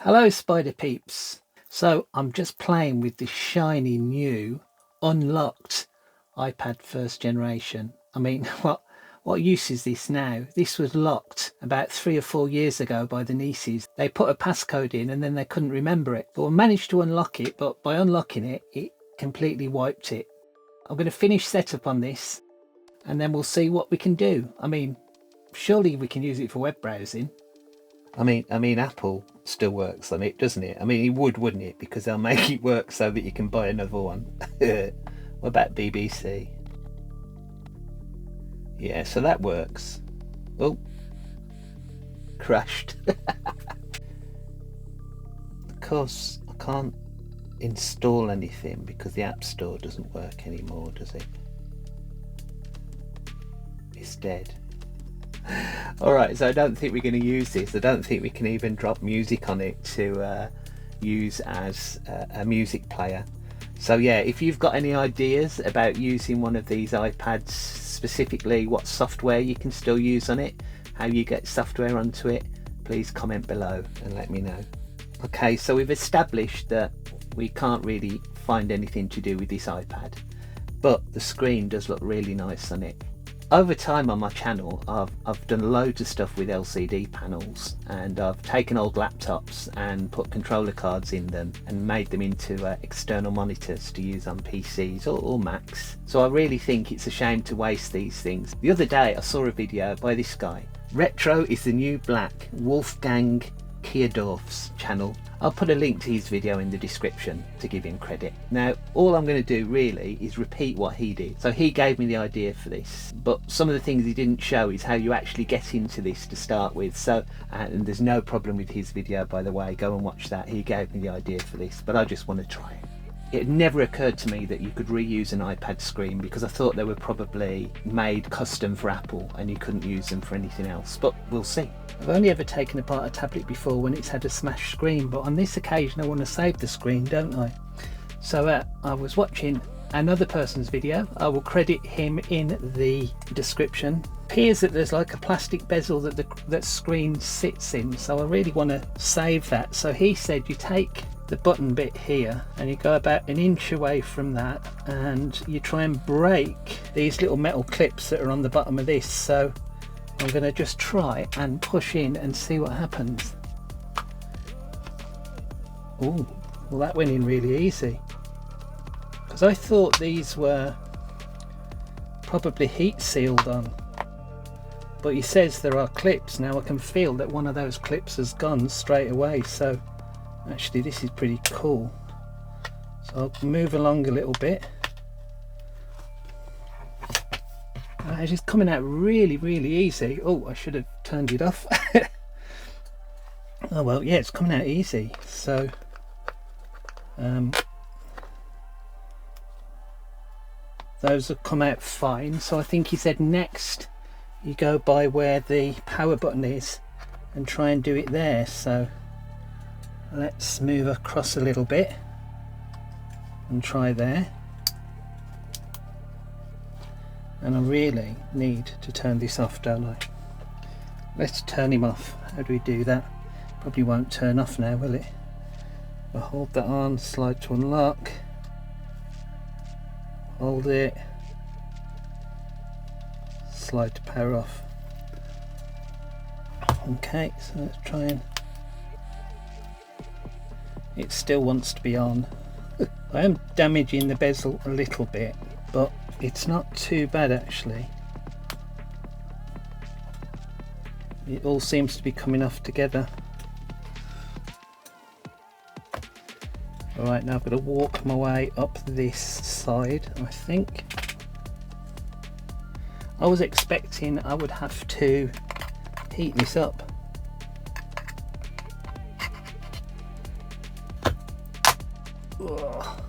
Hello Spider Peeps. So I'm just playing with the shiny new unlocked iPad first generation. I mean, what use is this now? This was locked about 3 or 4 years ago by the nieces. They put a passcode in and then they couldn't remember it. But we managed to unlock it, but by unlocking it, it completely wiped it. I'm going to finish setup on this and then we'll see what we can do. I mean, surely we can use it for web browsing. I mean, Apple still works on it, doesn't it? I mean, it would, wouldn't it? Because they'll make it work so that you can buy another one. What about BBC? Yeah, so that works. Oh, crashed. Of course, I can't install anything because the App Store doesn't work anymore, does it? It's dead. Alright, so I don't think we're going to use this. I don't think we can even drop music on it to use as a music player. So yeah, if you've got any ideas about using one of these iPads, specifically what software you can still use on it, how you get software onto it, please comment below and let me know. Okay, so we've established that we can't really find anything to do with this iPad, but the screen does look really nice on it. Over time on my channel, I've done loads of stuff with LCD panels, and I've taken old laptops and put controller cards in them and made them into external monitors to use on PCs or Macs. So I really think it's a shame to waste these things. The other day I saw a video by this guy. Retro is the new black, Wolfgang Kierdorf's channel. I'll put a link to his video in the description to give him credit. Now, all I'm going to do really is repeat what he did. So he gave me the idea for this, but some of the things he didn't show is how you actually get into this to start with. So, and there's no problem with his video, by the way, go and watch that. He gave me the idea for this, but I just want to try it. It never occurred to me that you could reuse an iPad screen because I thought they were probably made custom for Apple and you couldn't use them for anything else, but we'll see. I've only ever taken apart a tablet before when it's had a smashed screen, but on this occasion I want to save the screen, don't I? So I was watching another person's video. I will credit him in the description. It appears that there's like a plastic bezel that that screen sits in, so I really want to save that. So he said you take the button bit here and you go about 1 inch away from that and you try and break these little metal clips that are on the bottom of this. So I'm going to just try and push in and see what happens. Oh, well that went in really easy, because I thought these were probably heat sealed on, but he says there are clips. Now I can feel that one of those clips has gone straight away, so actually this is pretty cool. So I'll move along a little bit. It's just coming out really easy. Oh, I should have turned it off. Oh well, yeah, it's coming out easy. So those have come out fine. So I think he said next you go by where the power button is and try and do it there. So let's move across a little bit and try there. And I really need to turn this off, don't I? Let's turn him off. How do we do that? Probably won't turn off now, will it? I'll hold that on, slide to unlock, hold it, slide to power off. Okay, so let's try and... It still wants to be on. I am damaging the bezel a little bit, but it's not too bad actually. It all seems to be coming off together. Alright, now I've got to walk my way up this side, I think. I was expecting I would have to heat this up. Ugh.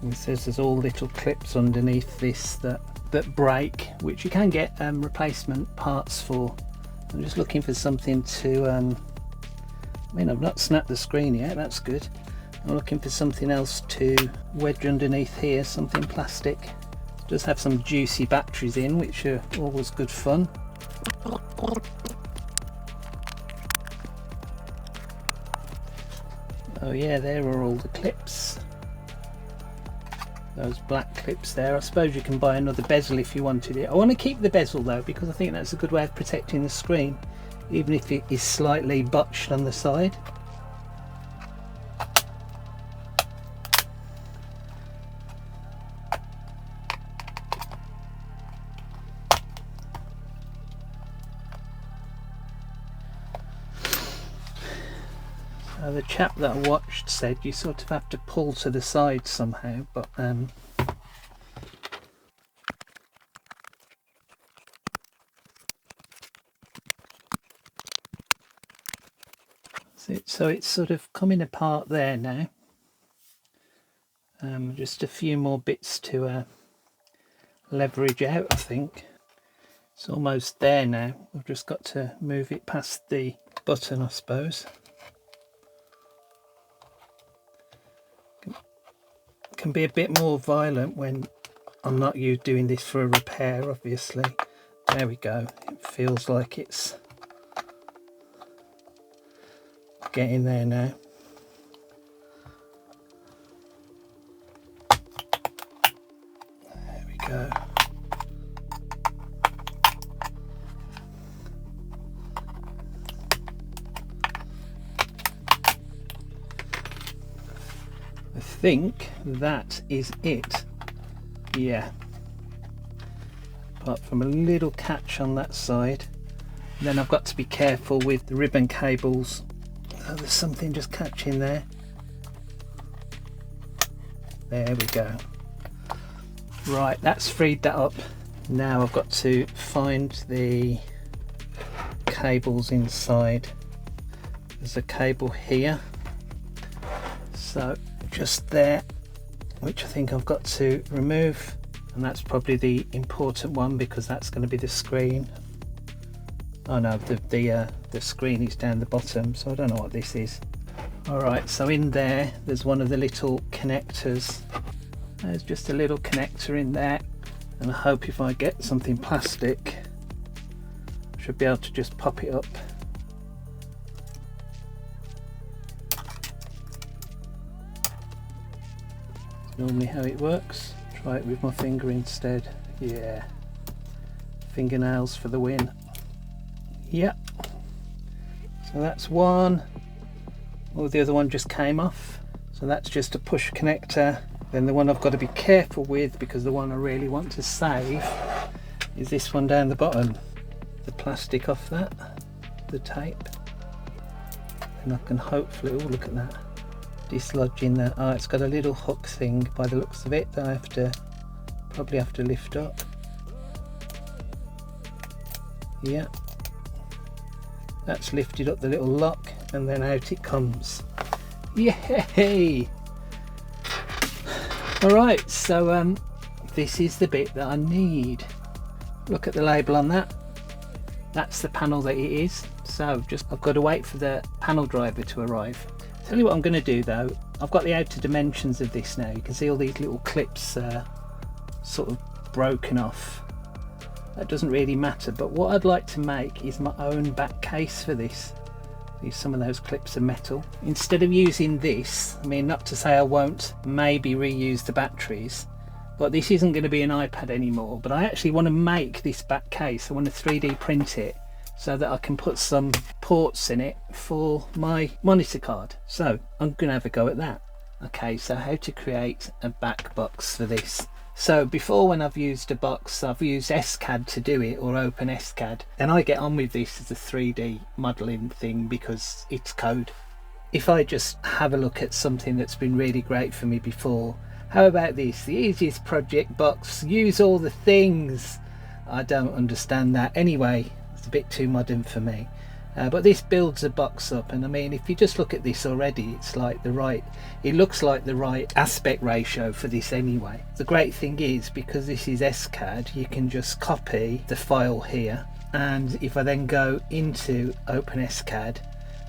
It says there's all little clips underneath this that break, which you can get replacement parts for. I'm just looking for something to I mean, I've not snapped the screen yet, that's good. I'm looking for something else to wedge underneath here, something plastic. Does have some juicy batteries in, which are always good fun. Oh yeah, there are all the clips. Those black clips there. I suppose you can buy another bezel if you wanted it. I want to keep the bezel though, because I think that's a good way of protecting the screen, even if it is slightly botched on the side. The chap that I watched said you sort of have to pull to the side somehow, but so it's sort of coming apart there now. Just a few more bits to leverage out, I think. It's almost there now. We've just got to move it past the button, I suppose. Can be a bit more violent when I'm not doing this for a repair, obviously. There we go. It feels like it's getting there now. There we go. I think that is it. Yeah, apart from a little catch on that side. And then I've got to be careful with the ribbon cables. Oh, there's something just catching there. There we go. Right, that's freed that up. Now I've got to find the cables inside. There's a cable here, so just there, which I think I've got to remove, and that's probably the important one because that's going to be the screen. Oh no, the screen is down the bottom, so I don't know what this is. Alright, so in there's one of the little connectors. There's just a little connector in there, and I hope if I get something plastic I should be able to just pop it up. Normally how it works. Try it with my finger instead. Yeah, fingernails for the win. Yep, so that's one. Oh, the other one just came off, so that's just a push connector. Then the one I've got to be careful with, because the one I really want to save, is this one down the bottom. The plastic off that, the tape, and I can hopefully, oh look at that, dislodging that. Oh, it's got a little hook thing by the looks of it that I have to probably have to lift up. Yeah, that's lifted up the little lock, and then out it comes. Yay! Alright, so this is the bit that I need. Look at the label on that. That's the panel that it is. So I've got to wait for the panel driver to arrive. Tell you what I'm going to do though, I've got the outer dimensions of this now. You can see all these little clips sort of broken off. That doesn't really matter, but what I'd like to make is my own back case for this. Some of those clips are metal. Instead of using this, I mean, not to say I won't maybe reuse the batteries, but this isn't going to be an iPad anymore, but I actually want to make this back case. I want to 3D print it so that I can put some ports in it for my monitor card. So I'm going to have a go at that. Okay, so how to create a back box for this. So before, when I've used a box, I've used Scad to do it, or Open Scad, and I get on with this as a 3D modelling thing because it's code. If I just have a look at something that's been really great for me before, how about this? The easiest project box, use all the things. I don't understand that anyway, it's a bit too modern for me. But this builds a box up, and I mean, if you just look at this already, it's like it looks like the right aspect ratio for this anyway. The great thing is, because this is Scad, you can just copy the file here, and if I then go into Open Scad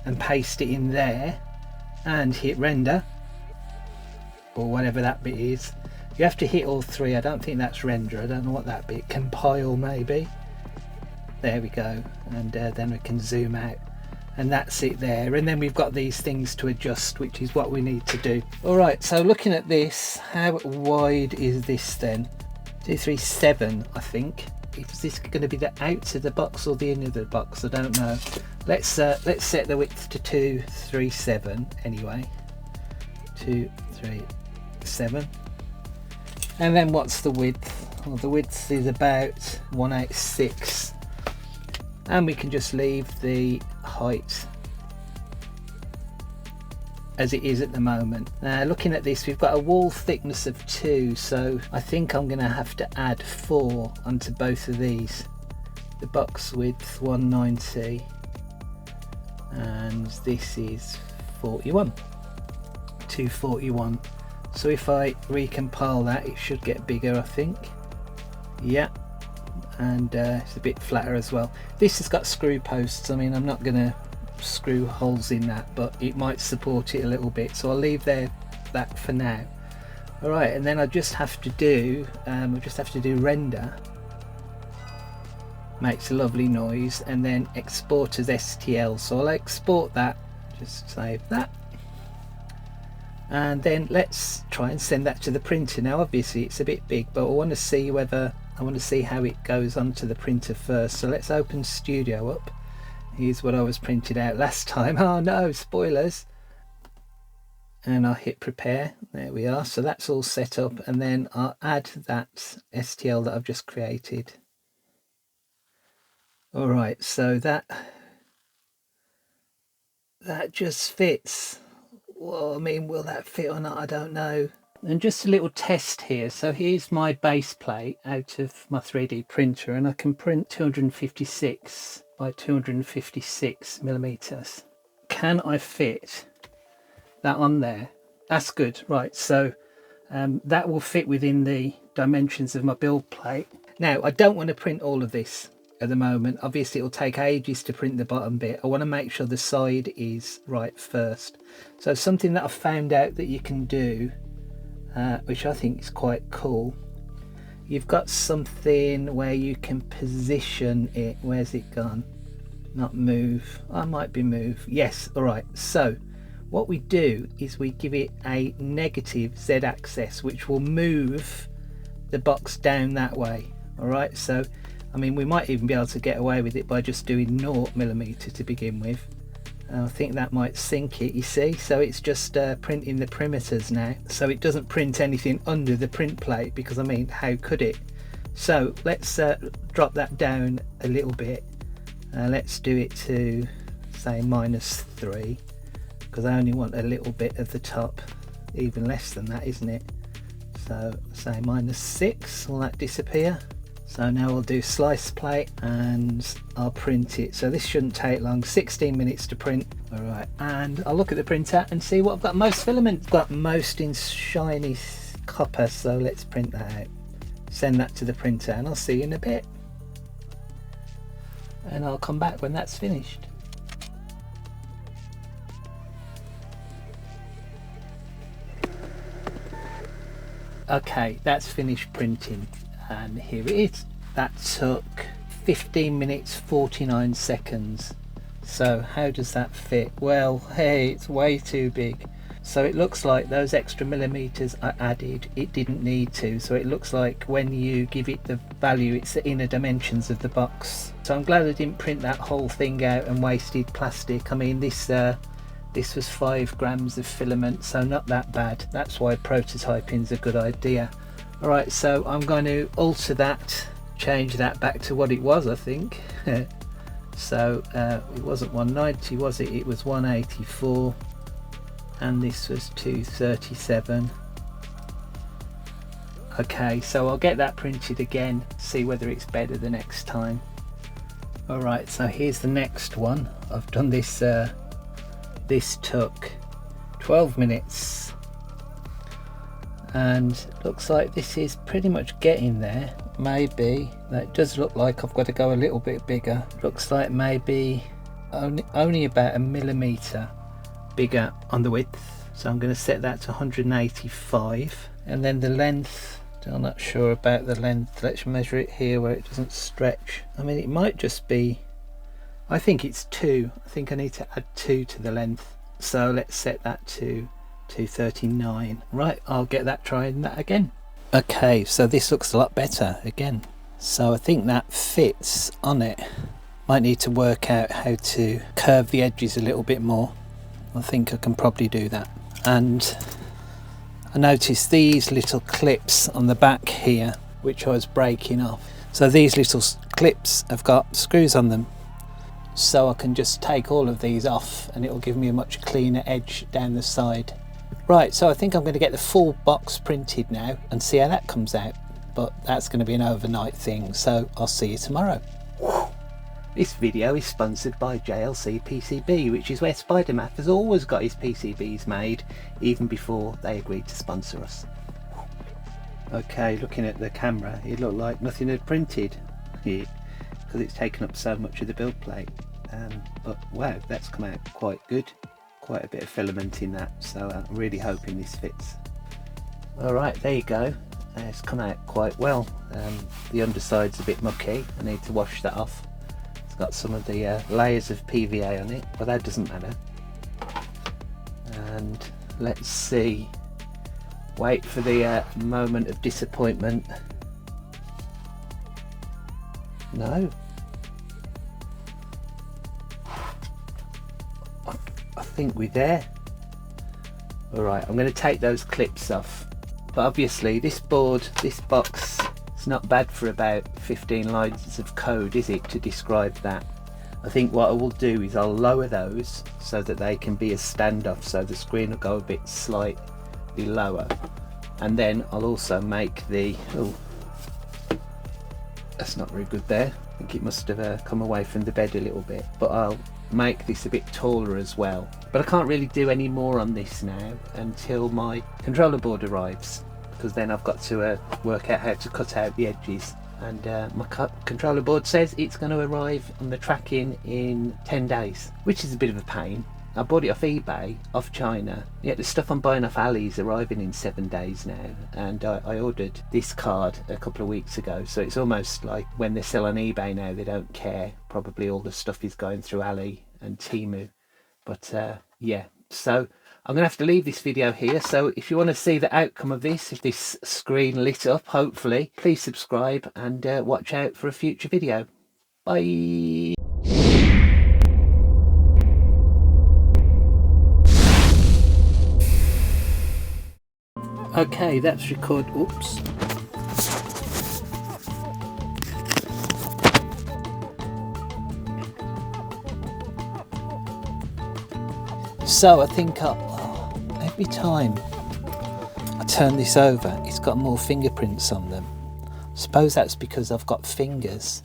and paste it in there and hit render, or whatever that bit is, You have to hit all three. I don't think that's render. I don't know what that bit. Compile maybe. There we go. And then we can zoom out. And that's it there. And then we've got these things to adjust, which is what we need to do. All right, so looking at this, how wide is this then? 237, I think. Is this going to be the outs of the box or the inner of the box? I don't know. Let's set the width to 237 anyway. 237. And then what's the width? Well, the width is about 186. And we can just leave the height as it is at the moment. Now looking at this, we've got a wall thickness of 2, so I think I'm going to have to add 4 onto both of these. The box width 190 and this is 41, 241. So if I recompile that, it should get bigger, I think. Yeah, and it's a bit flatter as well. This has got screw posts. I mean, I'm not going to screw holes in that, but it might support it a little bit, so I'll leave that for now. All right, and then I just have to do render. Makes a lovely noise, and then export as STL. So I'll export that, just save that, and then let's try and send that to the printer. Now obviously it's a bit big, but I want to see how it goes onto the printer first. So let's open Studio up. Here's what I was printed out last time. Oh no, spoilers. And I'll hit prepare. There we are. So that's all set up, and then I'll add that STL that I've just created. All right, so that just fits. Well, I mean, will that fit or not? I don't know. And just a little test here. So here's my base plate out of my 3D printer, and I can print 256 by 256 millimeters. Can I fit that on there? That's good. Right, so that will fit within the dimensions of my build plate. Now I don't want to print all of this at the moment. Obviously it'll take ages to print the bottom bit. I want to make sure the side is right first. So something that I found out that you can do, which I think is quite cool, you've got something where you can position it. Where's it gone? Not move. I might be move. Yes. All right, so what we do is we give it a negative Z axis, which will move the box down that way. All right, so I mean, we might even be able to get away with it by just doing 0mm to begin with. I think that might sink it, you see. So it's just printing the perimeters now, so it doesn't print anything under the print plate, because I mean, how could it? So let's drop that down a little bit. Let's do it to say -3, because I only want a little bit of the top, even less than that, isn't it? So say -6, will that disappear? So now we'll do slice plate and I'll print it. So this shouldn't take long, 16 minutes to print. All right, and I'll look at the printer and see what I've got most filament. Got most in shiny copper, so let's print that out. Send that to the printer and I'll see you in a bit. And I'll come back when that's finished. Okay, that's finished printing. And here it is. That took 15 minutes 49 seconds. So how does that fit? Well, hey, it's way too big. So it looks like those extra millimeters I added, it didn't need to. So it looks like when you give it the value, it's the inner dimensions of the box. So I'm glad I didn't print that whole thing out and wasted plastic. I mean, this was 5 grams of filament, so not that bad. That's why prototyping's a good idea. All right, so I'm going to alter that, change that back to what it was, I think. So it wasn't 190, was it? It was 184, and this was 237. Okay, so I'll get that printed again, see whether it's better the next time. All right, so here's the next one. I've done this. This took 12 minutes. And looks like this is pretty much getting there. Maybe that does look like I've got to go a little bit bigger. Looks like maybe only about 1 millimeter bigger on the width. So I'm going to set that to 185, and then the length, I'm not sure about the length. Let's measure it here where it doesn't stretch. I mean, it might just be, I think it's 2. I think I need to add 2 to the length. So let's set that to 239. Right, I'll get that, trying that again. Okay, so this looks a lot better again. So I think that fits on it. Might need to work out how to curve the edges a little bit more. I think I can probably do that. And I noticed these little clips on the back here, which I was breaking off. So these little clips have got screws on them. So I can just take all of these off and it will give me a much cleaner edge down the side. Right, so I think I'm going to get the full box printed now and see how that comes out. But that's going to be an overnight thing, so I'll see you tomorrow. This video is sponsored by JLC PCB, which is where Spidermaf has always got his PCBs made, even before they agreed to sponsor us. Okay, looking at the camera, it looked like nothing had printed here, because it's taken up so much of the build plate. But wow, that's come out quite good. Quite a bit of filament in that, so I'm really hoping this fits. Alright, there you go. It's come out quite well. The underside's a bit mucky, I need to wash that off. It's got some of the layers of PVA on it, but that doesn't matter. And let's see, wait for the moment of disappointment. No, I think we're there. Alright, I'm going to take those clips off. But obviously this board, this box, it's not bad for about 15 lines of code, is it, to describe that. I think what I will do is I'll lower those so that they can be a standoff, so the screen will go a bit slightly lower. And then I'll also make the, oh, that's not very good there. I think it must have come away from the bed a little bit, but I'll make this a bit taller as well. But I can't really do any more on this now until my controller board arrives, because then I've got to work out how to cut out the edges. And my controller board says it's going to arrive on the tracking in 10 days, which is a bit of a pain. I bought it off eBay, off China. Yet the stuff I'm buying off Ali is arriving in 7 days now, and I ordered this card a couple of weeks ago, so it's almost like when they sell on eBay now, they don't care. Probably all the stuff is going through Ali and Temu. But yeah, so I'm gonna have to leave this video here. So if you want to see the outcome of this, if this screen lit up, hopefully, please subscribe and watch out for a future video. Bye. Okay, that's record. Oops. So I think every time I turn this over, it's got more fingerprints on them. I suppose that's because I've got fingers